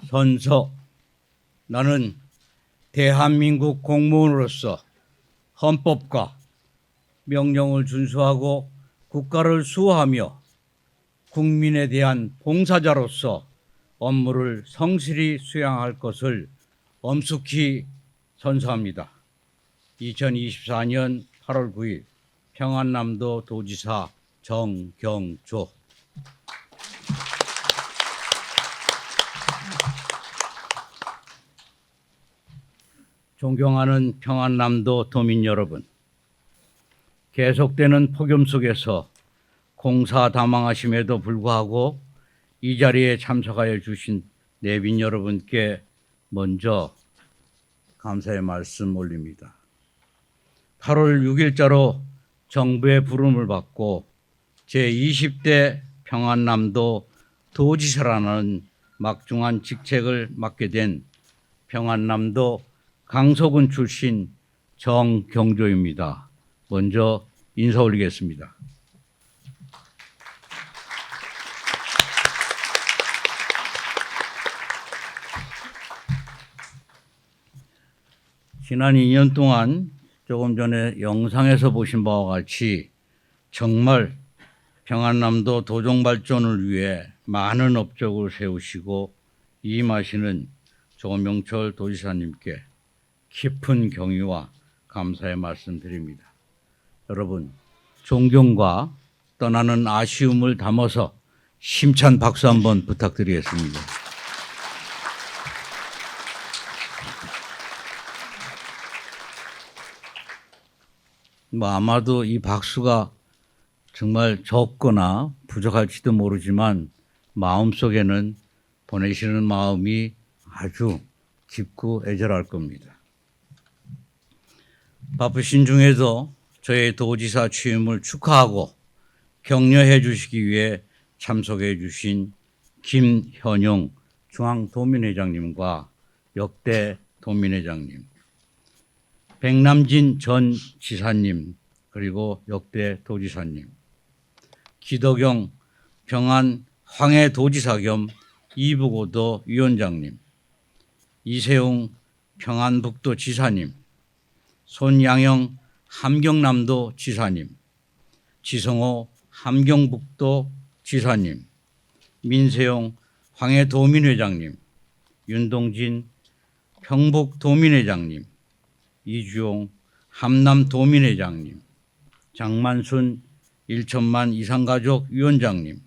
선서. 나는 대한민국 공무원으로서 헌법과 명령을 준수하고 국가를 수호하며 국민에 대한 봉사자로서 업무를 성실히 수행할 것을 엄숙히 선서합니다. 2024년 8월 9일 평안남도 도지사 정경조. 존경하는 평안남도 도민 여러분, 계속되는 폭염 속에서 공사다망하심에도 불구하고 이 자리에 참석하여 주신 내빈 여러분께 먼저 감사의 말씀 올립니다. 8월 6일자로 정부의 부름을 받고 제20대 평안남도 도지사라는 막중한 직책을 맡게 된 평안남도 강서군 출신 정경조입니다. 먼저 인사 올리겠습니다. 지난 2년 동안 조금 전에 영상에서 보신 바와 같이 정말 평안남도 도정 발전을 위해 많은 업적을 세우시고 임하시는 조명철 도지사님께 깊은 경의와 감사의 말씀드립니다. 여러분, 존경과 떠나는 아쉬움을 담아서 힘찬 박수 한번 부탁드리겠습니다. 아마도 이 박수가 정말 적거나 부족할지도 모르지만 마음속에는 보내시는 마음이 아주 깊고 애절할 겁니다. 바쁘신 중에도 저의 도지사 취임을 축하하고 격려해 주시기 위해 참석해 주신 김현용 중앙도민회장님과 역대 도민회장님, 백남진 전 지사님, 그리고 역대 도지사님, 기덕영 평안 황해도지사 겸 이북오도 위원장님, 이세웅 평안북도 지사님, 손양영 함경남도 지사님, 지성호 함경북도 지사님, 민세용 황해도민회장님, 윤동진 평북도민회장님, 이주용 함남도민회장님, 장만순 일천만 이산가족 위원장님,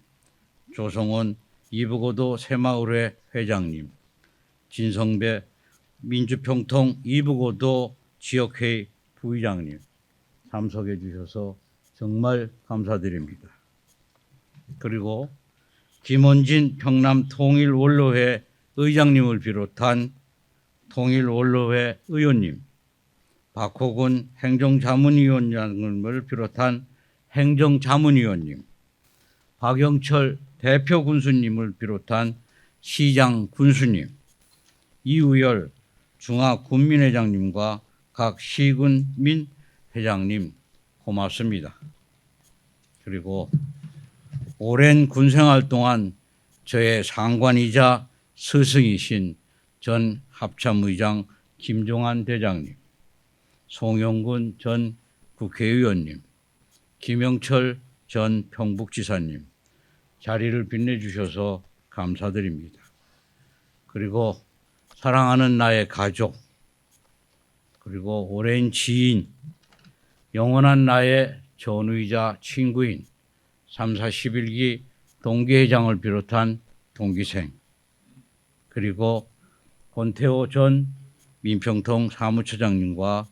조성원 이북오도 새마을회 회장님, 진성배 민주평통 이북오도 지역회의 부의장님 참석해 주셔서 정말 감사드립니다. 그리고 김원진 평남통일원로회 의장님을 비롯한 통일원로회 의원님, 박호근 행정자문위원장을 비롯한 행정자문위원님, 박영철 대표군수님을 비롯한 시장군수님, 이우열 중화군민회장님과 각 시군민 회장님 고맙습니다. 그리고 오랜 군생활 동안 저의 상관이자 스승이신 전 합참의장 김종환 대장님, 송영근 전 국회의원님, 김영철 전 평북지사님, 자리를 빛내주셔서 감사드립니다. 그리고 사랑하는 나의 가족, 그리고 오랜 지인, 영원한 나의 전우이자 친구인 3, 41기 동기회장을 비롯한 동기생, 그리고 권태호 전 민평통 사무처장님과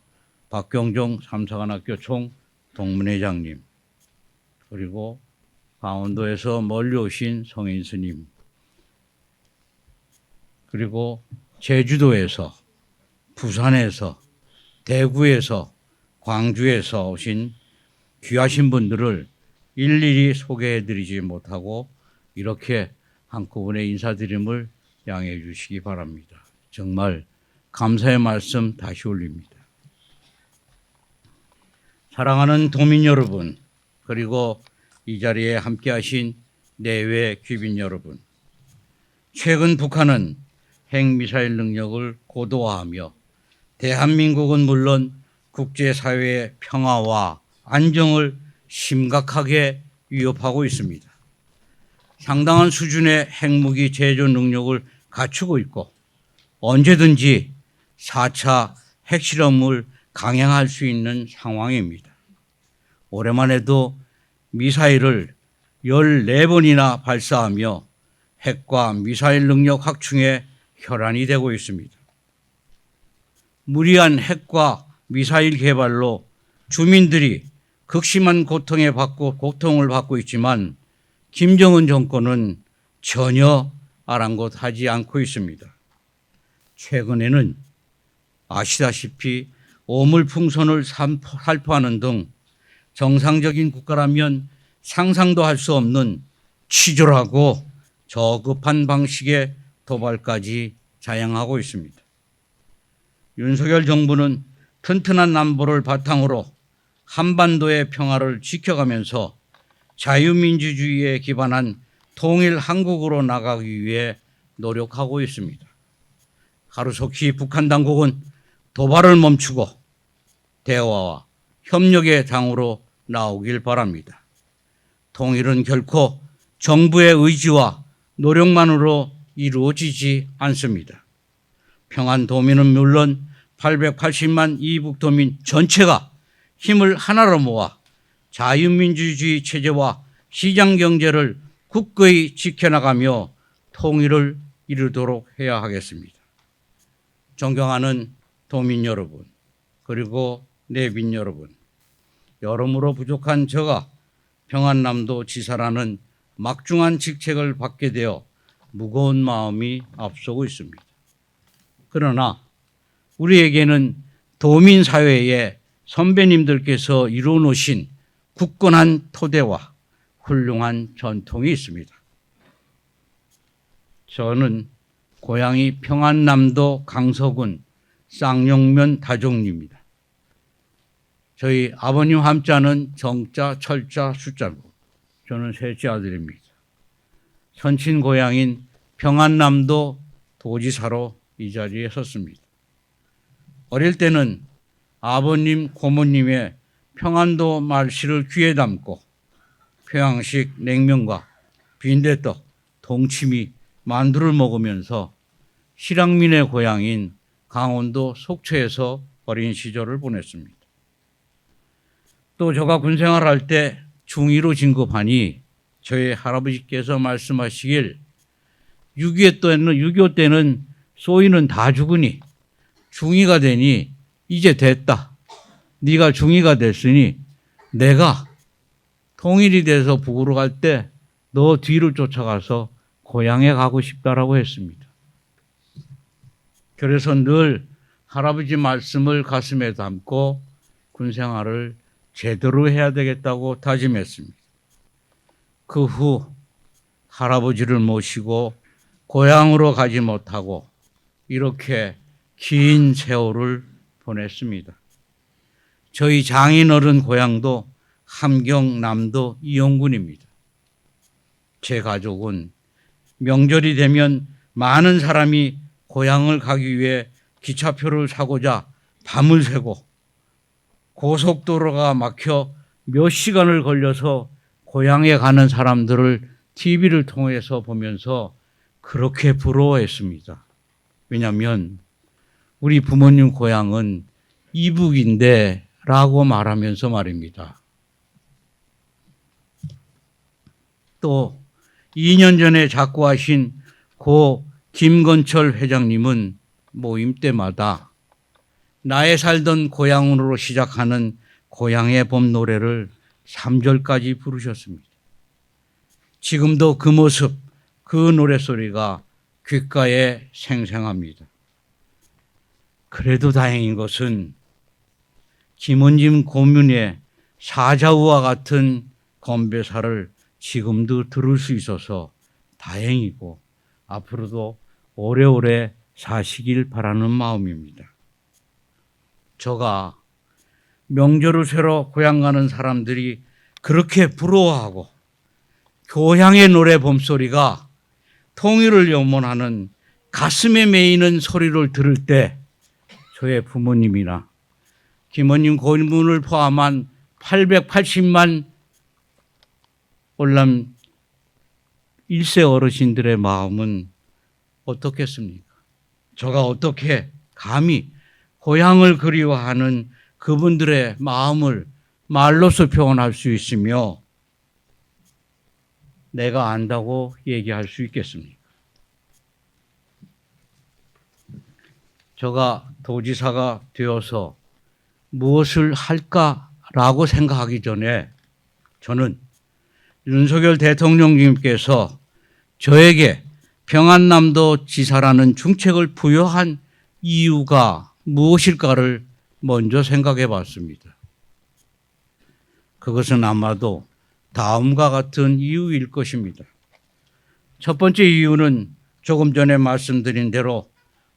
박경종 삼사관학교 총 동문회장님, 그리고 강원도에서 멀리 오신 성인 스님, 그리고 제주도에서, 부산에서, 대구에서, 광주에서 오신 귀하신 분들을 일일이 소개해드리지 못하고 이렇게 한꺼번에 인사드림을 양해해 주시기 바랍니다. 정말 감사의 말씀 다시 올립니다. 사랑하는 도민 여러분, 그리고 이 자리에 함께하신 내외 귀빈 여러분, 최근 북한은 핵미사일 능력을 고도화하며 대한민국은 물론 국제사회의 평화와 안정을 심각하게 위협하고 있습니다. 상당한 수준의 핵무기 제조 능력을 갖추고 있고 언제든지 4차 핵실험을 강행할 수 있는 상황입니다. 올해만 해도 미사일을 14번이나 발사하며 핵과 미사일 능력 확충에 혈안이 되고 있습니다. 무리한 핵과 미사일 개발로 주민들이 극심한 고통을 받고 있지만 김정은 정권은 전혀 아랑곳하지 않고 있습니다. 최근에는 아시다시피 오물풍선을 살포하는 등 정상적인 국가라면 상상도 할 수 없는 치졸하고 저급한 방식의 도발까지 자행하고 있습니다. 윤석열 정부는 튼튼한 남보를 바탕으로 한반도의 평화를 지켜가면서 자유민주주의에 기반한 통일 한국으로 나가기 위해 노력하고 있습니다. 하루속히 북한 당국은 도발을 멈추고 대화와 협력의 장으로 나오길 바랍니다. 통일은 결코 정부의 의지와 노력만으로 이루어지지 않습니다. 평안도민은 물론 880만 이북도민 전체가 힘을 하나로 모아 자유민주주의 체제와 시장경제를 굳건히 지켜나가며 통일을 이루도록 해야 하겠습니다. 존경하는 도민 여러분, 그리고 내빈 여러분, 여러모로 부족한 저가 평안남도 지사라는 막중한 직책을 받게 되어 무거운 마음이 앞서고 있습니다. 그러나 우리에게는 도민사회에 선배님들께서 이루어놓으신 굳건한 토대와 훌륭한 전통이 있습니다. 저는 고향이 평안남도 강서군 쌍용면 다종리입니다. 저희 아버님 함자는 정자, 철자, 숫자고 저는 셋째 아들입니다. 선친 고향인 평안남도 도지사로 이 자리에 섰습니다. 어릴 때는 아버님, 고모님의 평안도 말씨를 귀에 담고 평양식 냉면과 빈대떡, 동치미, 만두를 먹으면서 실향민의 고향인 강원도 속초에서 어린 시절을 보냈습니다. 또 제가 군생활할 때 중2로 진급하니 저희 할아버지께서 말씀하시길 6.25 때는 소인은 다 죽으니 중2가 되니 이제 됐다. 네가 중2가 됐으니 내가 통일이 돼서 북으로 갈 때 너 뒤를 쫓아가서 고향에 가고 싶다라고 했습니다. 그래서 늘 할아버지 말씀을 가슴에 담고 군생활을 제대로 해야 되겠다고 다짐했습니다. 그 후 할아버지를 모시고 고향으로 가지 못하고 이렇게 긴 세월을 보냈습니다. 저희 장인어른 고향도 함경남도 이용군입니다. 제 가족은 명절이 되면 많은 사람이 고향을 가기 위해 기차표를 사고자 밤을 새고 고속도로가 막혀 몇 시간을 걸려서 고향에 가는 사람들을 TV를 통해서 보면서 그렇게 부러워했습니다. 왜냐하면 우리 부모님 고향은 이북인데 라고 말하면서 말입니다. 또 2년 전에 작고하신 고 김건철 회장님은 모임 때마다 나의 살던 고향으로 시작하는 고향의 봄 노래를 3절까지 부르셨습니다. 지금도 그 모습, 그 노랫소리가 귓가에 생생합니다. 그래도 다행인 것은 김원진 고문의 사자우와 같은 건배사를 지금도 들을 수 있어서 다행이고 앞으로도 오래오래 사시길 바라는 마음입니다. 저가 명절을 새러 고향 가는 사람들이 그렇게 부러워하고 교향의 노래 봄소리가 통일을 염원하는 가슴에 메이는 소리를 들을 때 저의 부모님이나 김원님 고인분을 포함한 880만 월남 1세 어르신들의 마음은 어떻겠습니까? 저가 어떻게 감히 고향을 그리워하는 그분들의 마음을 말로서 표현할 수 있으며 내가 안다고 얘기할 수 있겠습니까? 저가 도지사가 되어서 무엇을 할까라고 생각하기 전에 저는 윤석열 대통령님께서 저에게 평안남도 지사라는 중책을 부여한 이유가 무엇일까를 먼저 생각해 봤습니다. 그것은 아마도 다음과 같은 이유일 것입니다. 첫 번째 이유는 조금 전에 말씀드린 대로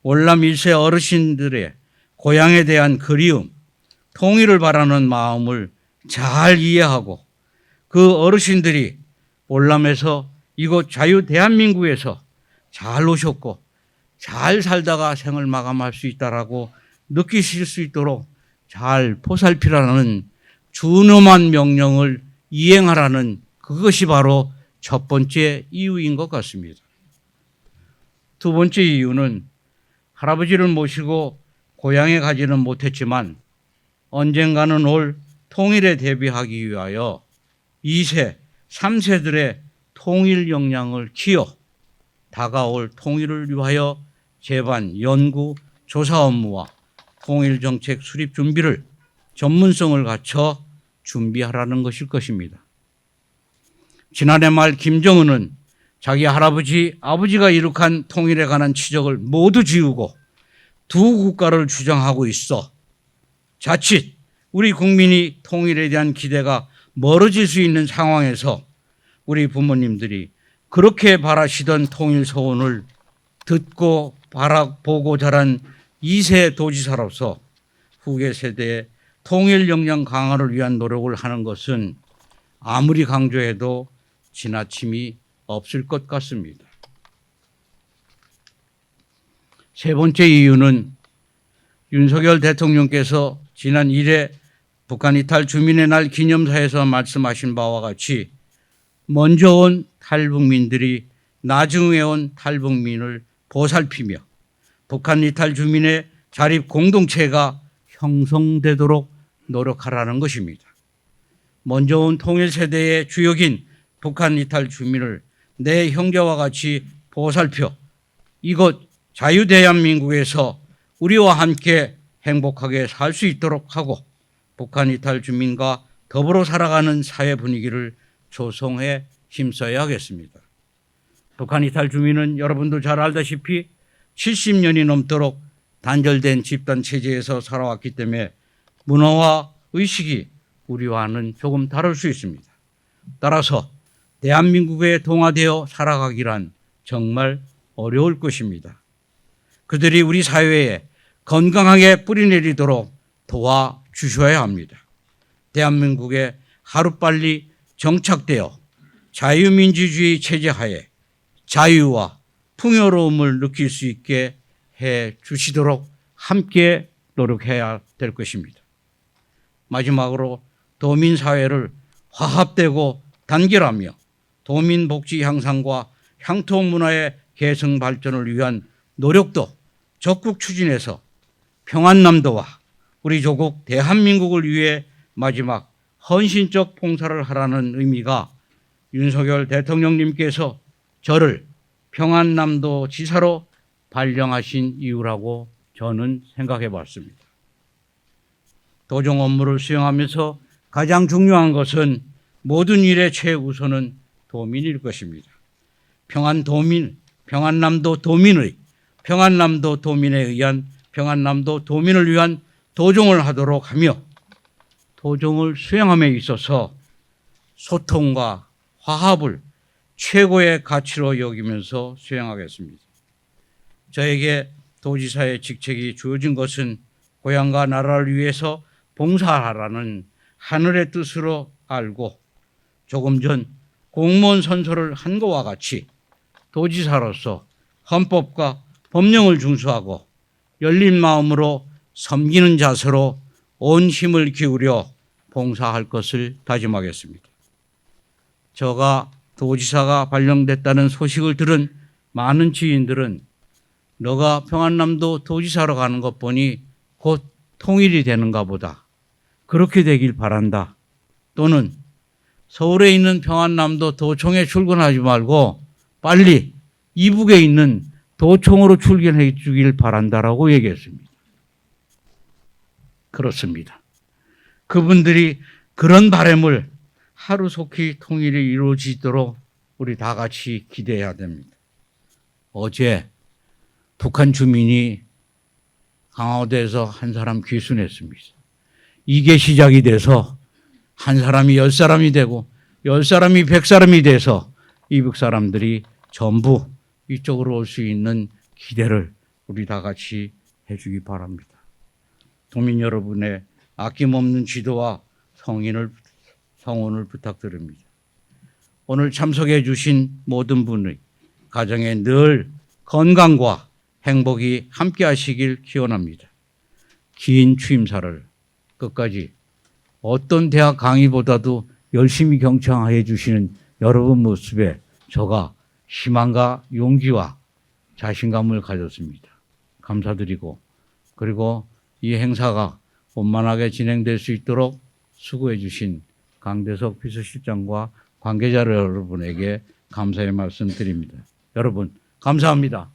월남 1세 어르신들의 고향에 대한 그리움, 통일을 바라는 마음을 잘 이해하고 그 어르신들이 월남에서 이곳 자유 대한민국에서 잘 오셨고 잘 살다가 생을 마감할 수 있다라고 느끼실 수 있도록 잘 보살피라는 준엄한 명령을 이행하라는 그것이 바로 첫 번째 이유인 것 같습니다. 두 번째 이유는 할아버지를 모시고 고향에 가지는 못했지만 언젠가는 올 통일에 대비하기 위하여 2세, 3세들의 통일 역량을 키워 다가올 통일을 위하여 제반, 연구, 조사 업무와 통일정책 수립 준비를 전문성을 갖춰 준비하라는 것일 것입니다. 지난해 말 김정은은 자기 할아버지, 아버지가 이룩한 통일에 관한 치적을 모두 지우고 두 국가를 주장하고 있어 자칫 우리 국민이 통일에 대한 기대가 멀어질 수 있는 상황에서 우리 부모님들이 그렇게 바라시던 통일 소원을 듣고 보고 자란 2세 도지사로서 후계 세대의 통일 역량 강화를 위한 노력을 하는 것은 아무리 강조해도 지나침이 없을 것 같습니다. 세 번째 이유는 윤석열 대통령께서 지난 1회 북한 이탈 주민의 날 기념사에서 말씀하신 바와 같이 먼저 온 탈북민들이 나중에 온 탈북민을 보살피며 북한 이탈 주민의 자립 공동체가 형성되도록 노력하라는 것입니다. 먼저 온 통일 세대의 주역인 북한 이탈 주민을 내 형제와 같이 보살펴 이곳 자유대한민국에서 우리와 함께 행복하게 살 수 있도록 하고 북한 이탈 주민과 더불어 살아가는 사회 분위기를 조성해 힘써야 하겠습니다. 북한 이탈 주민은 여러분도 잘 알다시피 70년이 넘도록 단절된 집단 체제에서 살아왔기 때문에 문화와 의식이 우리와는 조금 다를 수 있습니다. 따라서 대한민국에 동화되어 살아가기란 정말 어려울 것입니다. 그들이 우리 사회에 건강하게 뿌리내리도록 도와주셔야 합니다. 대한민국에 하루빨리 정착되어 자유민주주의 체제하에 자유와 풍요로움을 느낄 수 있게 해 주시도록 함께 노력해야 될 것입니다. 마지막으로 도민사회를 화합되고 단결하며 도민복지 향상과 향토문화의 계승 발전을 위한 노력도 적극 추진해서 평안남도와 우리 조국 대한민국을 위해 마지막 헌신적 봉사를 하라는 의미가 윤석열 대통령님께서 저를 평안남도 지사로 발령하신 이유라고 저는 생각해 봤습니다. 도정 업무를 수행하면서 가장 중요한 것은 모든 일의 최우선은 도민일 것입니다. 평안남도 도민에 의한 평안남도 도민을 위한 도정을 하도록 하며 도정을 수행함에 있어서 소통과 화합을 최고의 가치로 여기면서 수행하겠습니다. 저에게 도지사의 직책이 주어진 것은 고향과 나라를 위해서 봉사하라는 하늘의 뜻으로 알고 조금 전 공무원 선서를 한 것과 같이 도지사로서 헌법과 법령을 준수하고 열린 마음으로 섬기는 자세로 온 힘을 기울여 봉사할 것을 다짐하겠습니다. 저가 도지사가 발령됐다는 소식을 들은 많은 지인들은 너가 평안남도 도지사로 가는 것 보니 곧 통일이 되는가 보다. 그렇게 되길 바란다. 또는 서울에 있는 평안남도 도청에 출근하지 말고 빨리 이북에 있는 도청으로 출근해 주길 바란다라고 얘기했습니다. 그렇습니다. 그분들이 그런 바람을 하루속히 통일이 이루어지도록 우리 다 같이 기대해야 됩니다. 어제 북한 주민이 강화도에서 한 사람 귀순했습니다. 이게 시작이 돼서 한 사람이 10사람이 되고 10사람이 100사람이 돼서 이북 사람들이 전부 이쪽으로 올 수 있는 기대를 우리 다 같이 해주기 바랍니다. 도민 여러분의 아낌없는 지도와 성원을 부탁드립니다. 오늘 참석해 주신 모든 분의 가정에 늘 건강과 행복이 함께 하시길 기원합니다. 긴 취임사를 끝까지 어떤 대학 강의보다도 열심히 경청해 주시는 여러분 모습에 저가 희망과 용기와 자신감을 가졌습니다. 감사드리고 그리고 이 행사가 원만하게 진행될 수 있도록 수고해 주신 강대석 비서실장과 관계자 여러분에게 감사의 말씀 드립니다. 여러분 감사합니다.